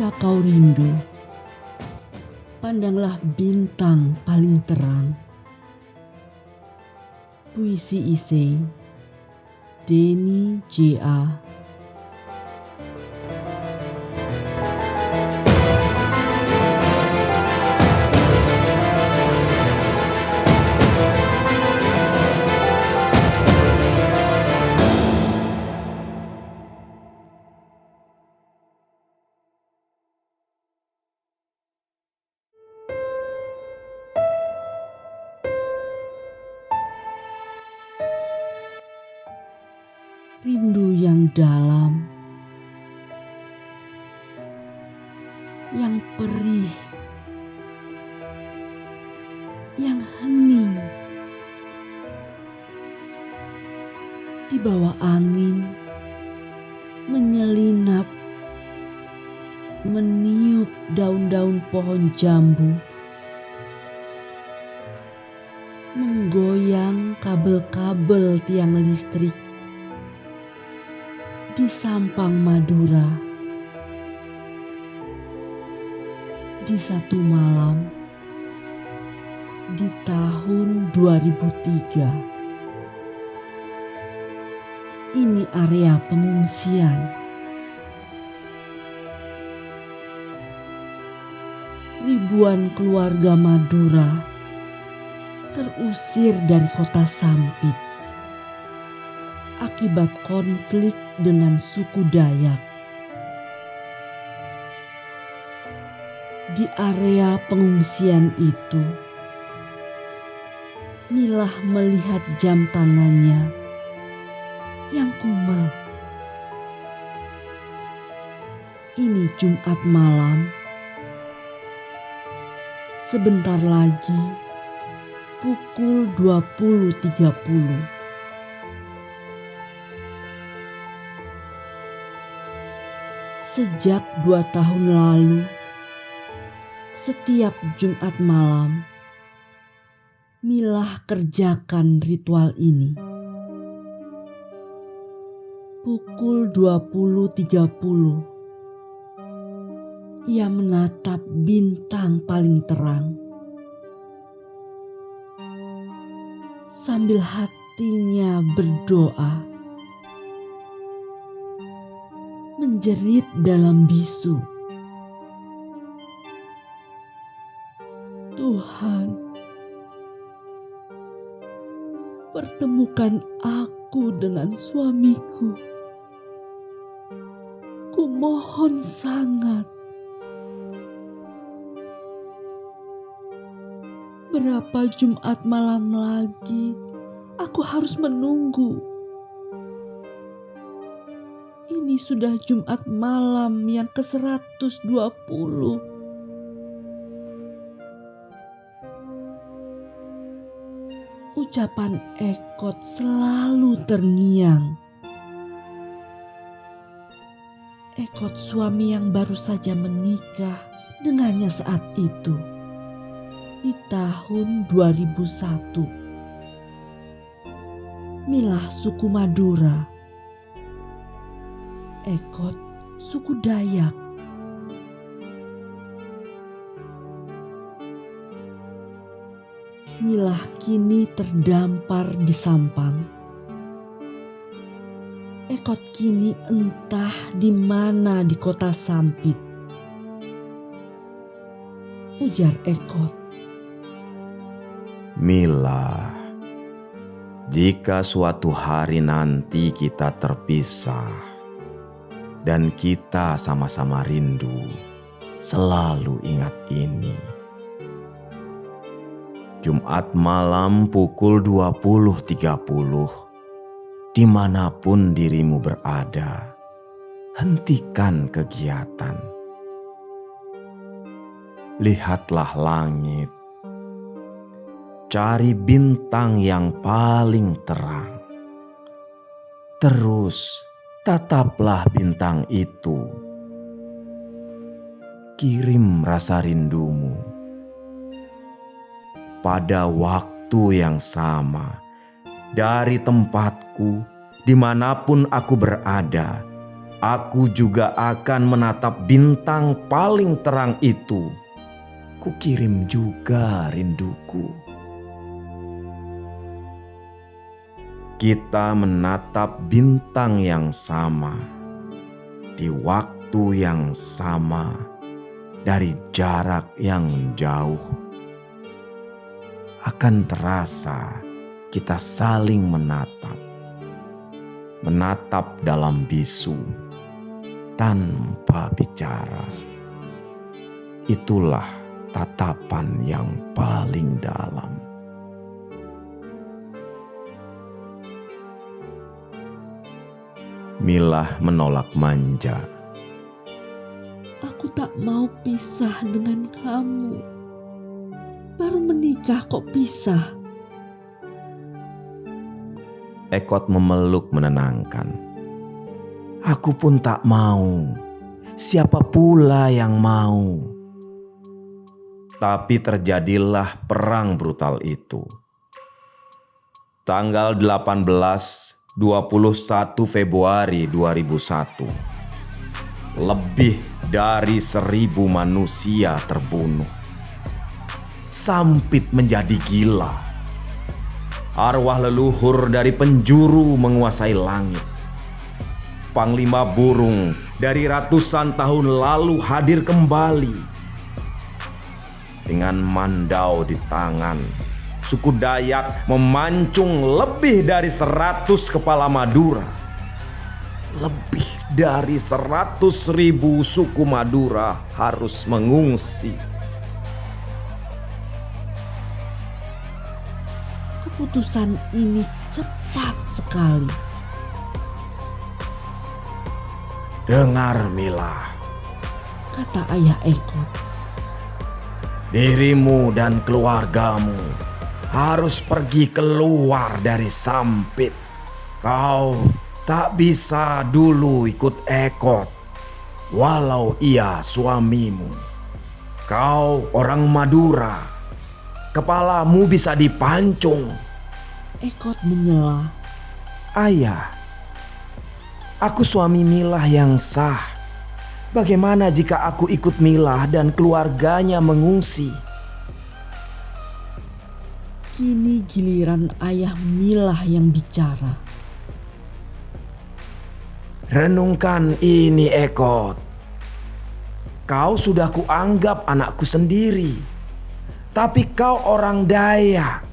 Jika kau rindu, pandanglah bintang paling terang. Puisi Isai, Denny J.A. Rindu yang dalam, yang perih, yang hening, di bawah angin, menyelinap, meniup daun-daun pohon jambu, menggoyang kabel-kabel tiang listrik, di Sampang Madura. Di satu malam di tahun 2003. Ini area pengungsian. Ribuan keluarga Madura terusir dari kota Sampit akibat konflik dengan suku Dayak. Di area pengungsian itu, Milah melihat jam tangannya yang kumal. Ini Jumat malam. Sebentar lagi pukul 20.30. Sejak 2 tahun lalu, setiap Jumat malam, Milah kerjakan ritual ini. Pukul 20.30, ia menatap bintang paling terang. Sambil hatinya berdoa, menjerit dalam bisu, Tuhan, pertemukan aku dengan suamiku. Kumohon sangat. Berapa Jumat malam lagi aku harus menunggu? Ini sudah Jumat malam yang ke-120. Ucapan Ekot selalu terngiang. Ekot suami yang baru saja menikah dengannya saat itu, di tahun 2001. Milah suku Madura, Ekot suku Dayak. Milah kini terdampar di Sampang. Ekot kini entah di mana di kota Sampit. Ujar Ekot, Milah, jika suatu hari nanti kita terpisah dan kita sama-sama rindu, selalu ingat ini. Jumat malam pukul 20.30, dimanapun dirimu berada, hentikan kegiatan. Lihatlah langit, cari bintang yang paling terang. Terus tataplah bintang itu. Kirim rasa rindumu. Pada waktu yang sama, dari tempatku, dimanapun aku berada, aku juga akan menatap bintang paling terang itu. Kukirim juga rinduku. Kita menatap bintang yang sama, di waktu yang sama, dari jarak yang jauh. Akan terasa kita saling menatap dalam bisu, tanpa bicara. Itulah tatapan yang paling dalam. Milah menolak manja. Aku tak mau pisah dengan kamu. Baru menikah kok pisah. Ekot memeluk menenangkan. Aku pun tak mau. Siapa pula yang mau? Tapi terjadilah perang brutal itu. Tanggal 18-21 Februari 2001. Lebih dari 1.000 manusia terbunuh. Sampit menjadi gila. Arwah leluhur dari penjuru menguasai langit. Panglima burung dari ratusan tahun lalu hadir kembali. Dengan mandau di tangan, suku Dayak memancung lebih dari 100 kepala Madura. Lebih dari 100.000 suku Madura harus mengungsi. Keputusan ini cepat sekali. Dengar Mila, Kata ayah Ekot. dirimu dan keluargamu harus pergi keluar dari Sampit. Kau tak bisa dulu ikut Ekot, walau ia suamimu. Kau orang Madura, kepalamu bisa dipancung. Ekot menyela. Ayah, aku suami Milah yang sah. Bagaimana jika aku ikut Milah dan keluarganya mengungsi? Kini giliran ayah Milah yang bicara. Renungkan ini, Ekot. Kau sudah kuanggap anakku sendiri. Tapi kau orang Dayak.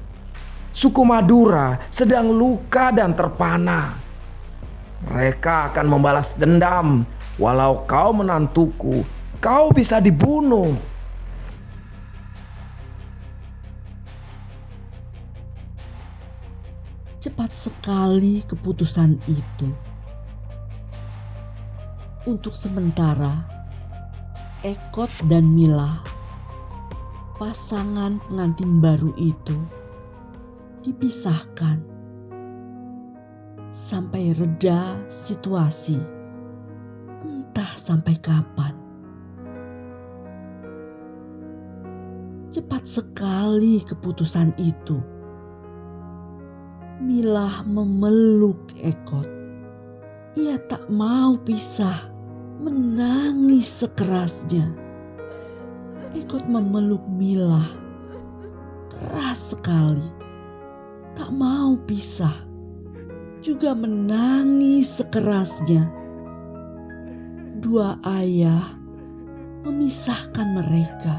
Suku Madura sedang luka dan terpana. Mereka akan membalas dendam. Walau kau menantuku, kau bisa dibunuh. Cepat sekali keputusan itu. Untuk sementara, Ekot dan Milah, pasangan pengantin baru itu, dipisahkan sampai reda situasi. Entah sampai kapan. Cepat sekali keputusan itu. Milah memeluk Ekot. Ia tak mau pisah, menangis sekerasnya. Ekot memeluk Milah keras sekali, tak mau pisah, juga menangis sekerasnya. Dua ayah memisahkan mereka,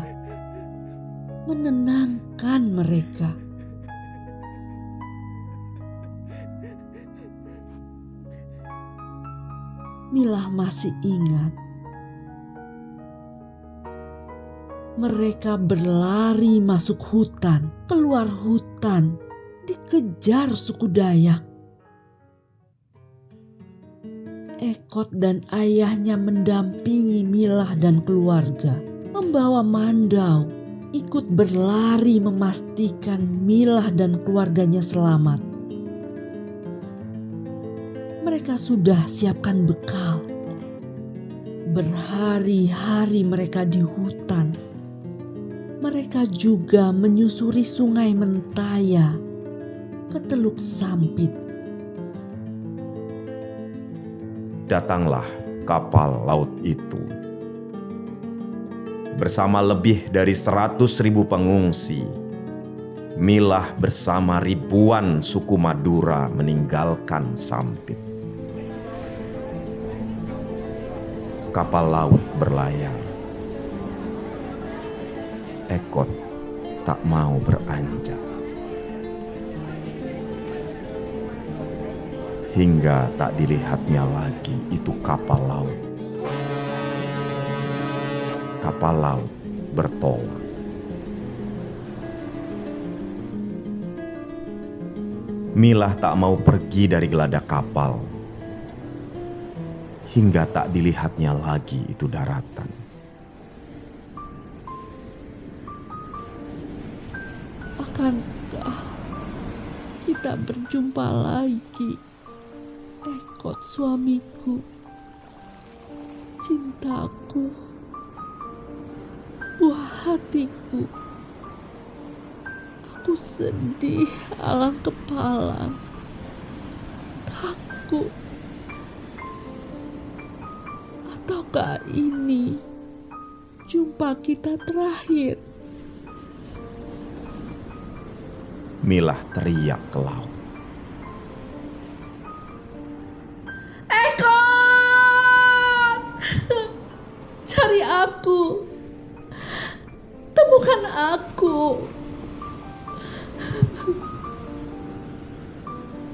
menenangkan mereka. Milah masih ingat. Mereka berlari masuk hutan, keluar hutan, dikejar suku Dayak. Ekot dan ayahnya mendampingi Milah dan keluarga, membawa mandau, ikut berlari memastikan Milah dan keluarganya selamat. Mereka sudah siapkan bekal. Berhari-hari mereka di hutan. Mereka juga menyusuri sungai Mentaya ke Teluk Sampit. Datanglah kapal laut itu. Bersama lebih dari 100.000 pengungsi, Milah bersama ribuan suku Madura meninggalkan Sampit. Kapal laut berlayar. Ekot tak mau beranjak. Hingga tak dilihatnya lagi itu kapal laut. Kapal laut bertolak. Milah tak mau pergi dari geladak kapal. Hingga tak dilihatnya lagi itu daratan. Akankah kita berjumpa lagi, Ekot suamiku, cintaku, buah hatiku? Aku sedih alang kepala, takut. Ataukah ini jumpa kita terakhir? Milah teriak ke laut. Ekot! Cari aku. Temukan aku.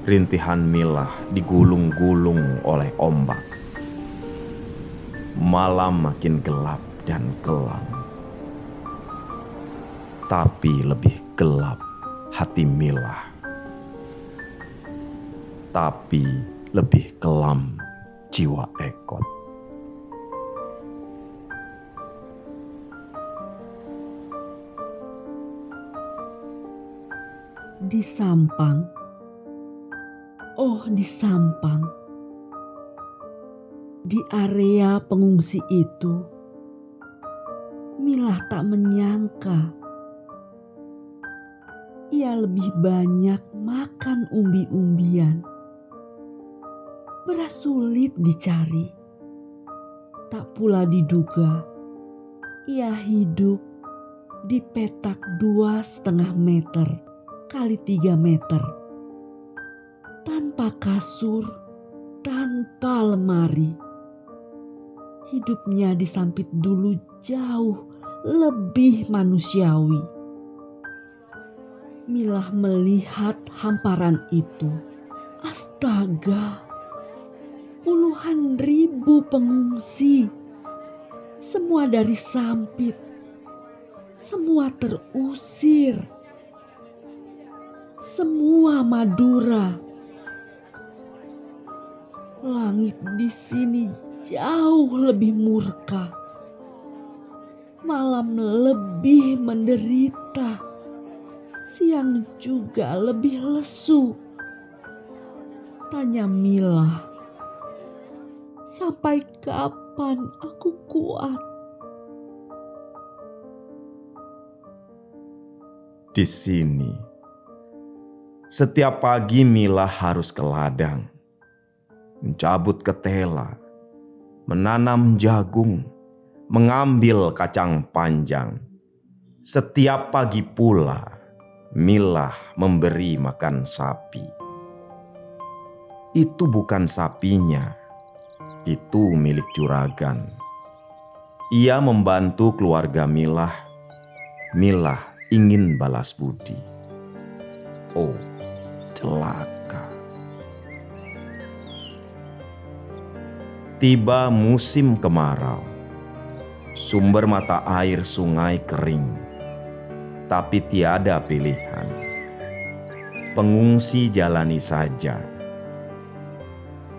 Rintihan Milah digulung-gulung oleh ombak. Malam makin gelap dan kelam. Tapi lebih gelap hati Milah. Tapi lebih kelam jiwa Ekot. Di Sampang, oh di Sampang, di area pengungsi itu, Milah tak menyangka ia lebih banyak makan umbi-umbian. Beras sulit dicari, tak pula diduga ia hidup di petak 2,5 meter kali 3 meter, tanpa kasur, tanpa lemari. Hidupnya di Sampit dulu jauh lebih manusiawi. Milah melihat hamparan itu. Astaga, puluhan ribu pengungsi, semua dari Sampit, semua terusir. Semua Madura. Langit di sini jauh lebih murka. Malam lebih menderita. Siang juga lebih lesu. Tanya Milah, sampai kapan aku kuat? Di sini, setiap pagi Milah harus ke ladang, mencabut ketela, menanam jagung, mengambil kacang panjang. Setiap pagi pula, Milah memberi makan sapi. Itu bukan sapinya, itu milik juragan. Ia membantu keluarga Milah. Milah ingin balas budi. Oh, celaka. Tiba musim kemarau. Sumber mata air sungai kering. Tapi tiada pilihan. Pengungsi jalani saja.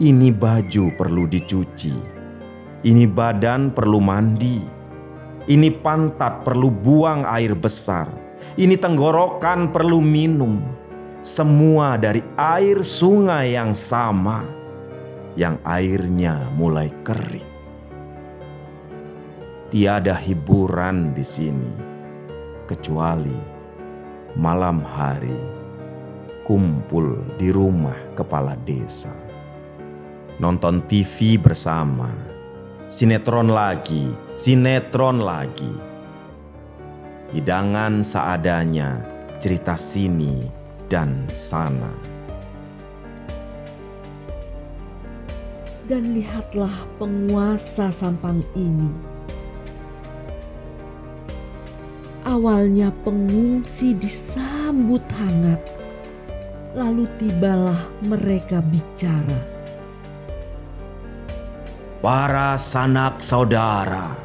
Ini baju perlu dicuci. Ini badan perlu mandi. Ini pantat perlu buang air besar. Ini tenggorokan perlu minum. Semua dari air sungai yang sama, yang airnya mulai kering. Tiada hiburan di sini, kecuali malam hari kumpul di rumah kepala desa. Nonton TV bersama Sinetron lagi, sinetron lagi. Hidangan seadanya, cerita sini dan sana. Dan lihatlah penguasa Sampang ini. Awalnya pengungsi disambut hangat, lalu tibalah mereka bicara. Para sanak saudara,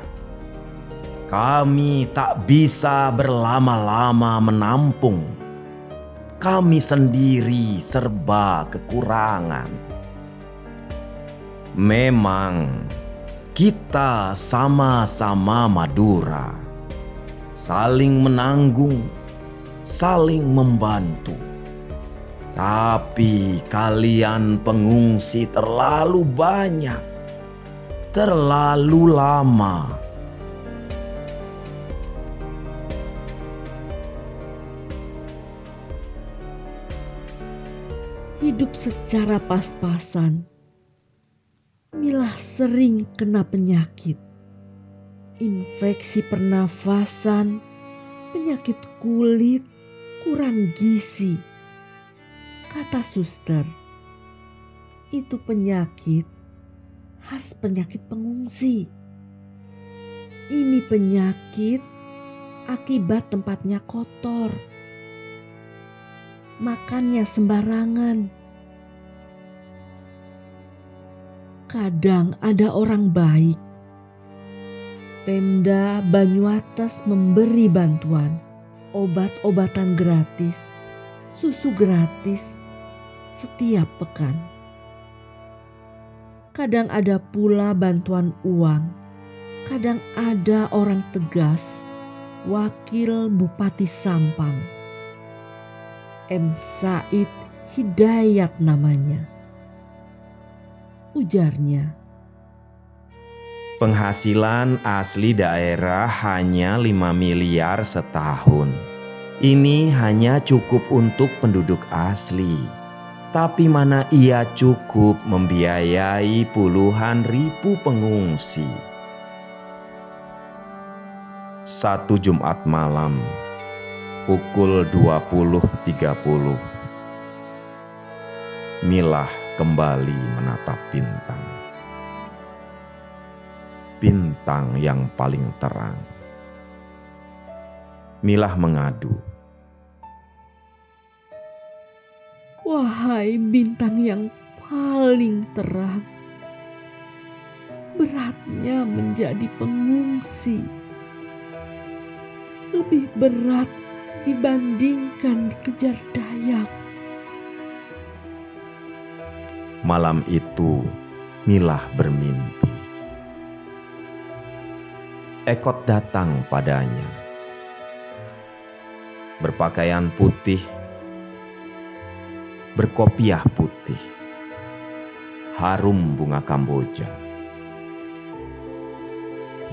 kami tak bisa berlama-lama menampung. Kami sendiri serba kekurangan. Memang kita sama-sama Madura, saling menanggung, saling membantu. Tapi kalian pengungsi terlalu banyak, terlalu lama. Hidup secara pas-pasan. Milah sering kena penyakit, infeksi pernafasan, penyakit kulit, kurang gizi. Kata suster, itu penyakit khas penyakit pengungsi. Ini penyakit akibat tempatnya kotor, makannya sembarangan. Kadang ada orang baik. Pemda Banyuates memberi bantuan, obat-obatan gratis, susu gratis setiap pekan. Kadang ada pula bantuan uang. Kadang ada orang tegas, wakil Bupati Sampang, M. Said Hidayat namanya. Ujarnya, Penghasilan asli daerah hanya 5 miliar setahun. Ini hanya cukup untuk penduduk asli. Tapi mana ia cukup membiayai puluhan ribu pengungsi. Satu Jumat malam, pukul 20.30. Milah kembali menatap bintang. Bintang yang paling terang. Milah mengadu. wahai bintang yang paling terang, beratnya menjadi pengungsi. Lebih berat dibandingkan dikejar Dayak. Malam itu, Milah bermimpi. Ekot datang padanya. Berpakaian putih, berkopiah putih, harum bunga Kamboja.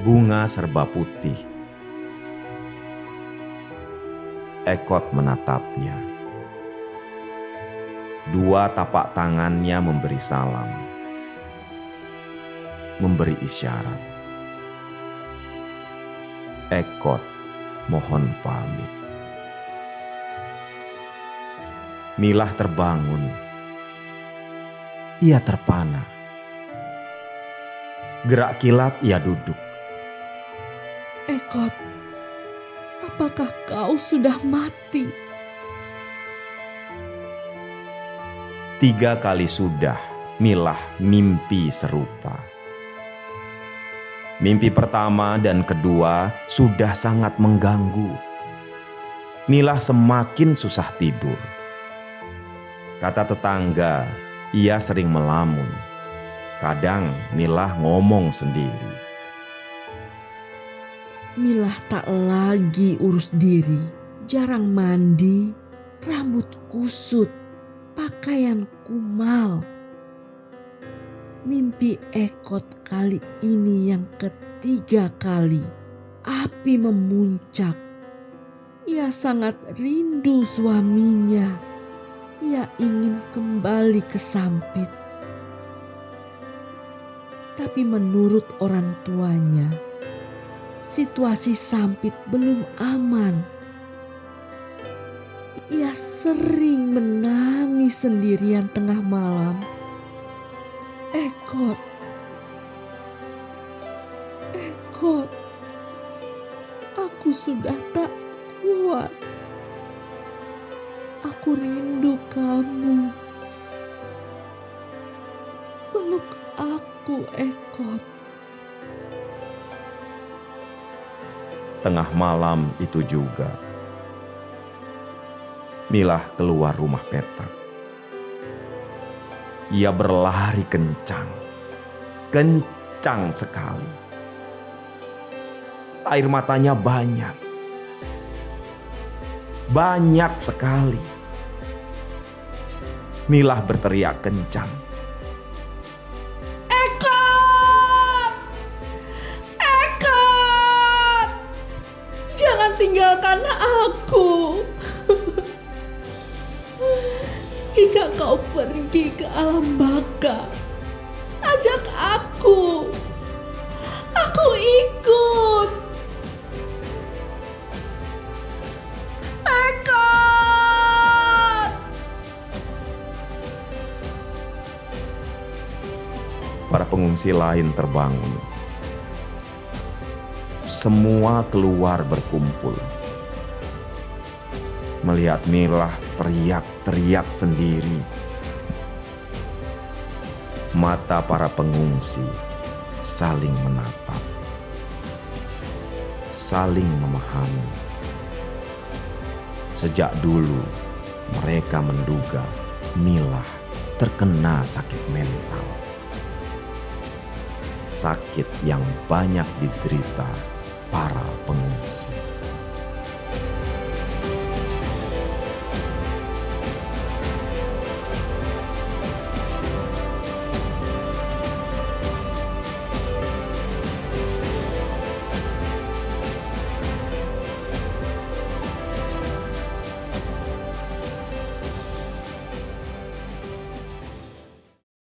Bunga serba putih. Ekot menatapnya. Dua tapak tangannya memberi salam, memberi isyarat. Ekot mohon pamit. Milah terbangun. Ia terpana. Gerak kilat ia duduk. Ekot, apakah kau sudah mati? 3 kali sudah Milah mimpi serupa. Mimpi pertama dan kedua sudah sangat mengganggu. Milah semakin susah tidur. Kata tetangga, ia sering melamun. Kadang Milah ngomong sendiri. Milah tak lagi urus diri, jarang mandi, rambut kusut, pakaian kumal. Mimpi Ekot kali ini yang ketiga kali, api memuncak. Ia sangat rindu suaminya. Ia ingin kembali ke Sampit. Tapi menurut orang tuanya, situasi Sampit belum aman. Ia sering menangis sendirian tengah malam. Ekot, aku sudah tak kuat. Aku rindu kamu. Peluk aku, Ekot. Tengah malam itu juga, Milah keluar rumah petak. Ia berlari kencang sekali. Air matanya banyak sekali. Milah berteriak kencang. Ekot! Ekot! Jangan tinggalkan aku. Jika kau pergi ke alam baka, ajak aku. Aku ikut. Ekot! Para pengungsi lain terbangun. Semua keluar berkumpul. Melihat Milah teriak-teriak sendiri. Mata para pengungsi saling menatap, saling memahami. Sejak dulu mereka menduga Milah terkena sakit mental. Sakit yang banyak diderita para pengungsi.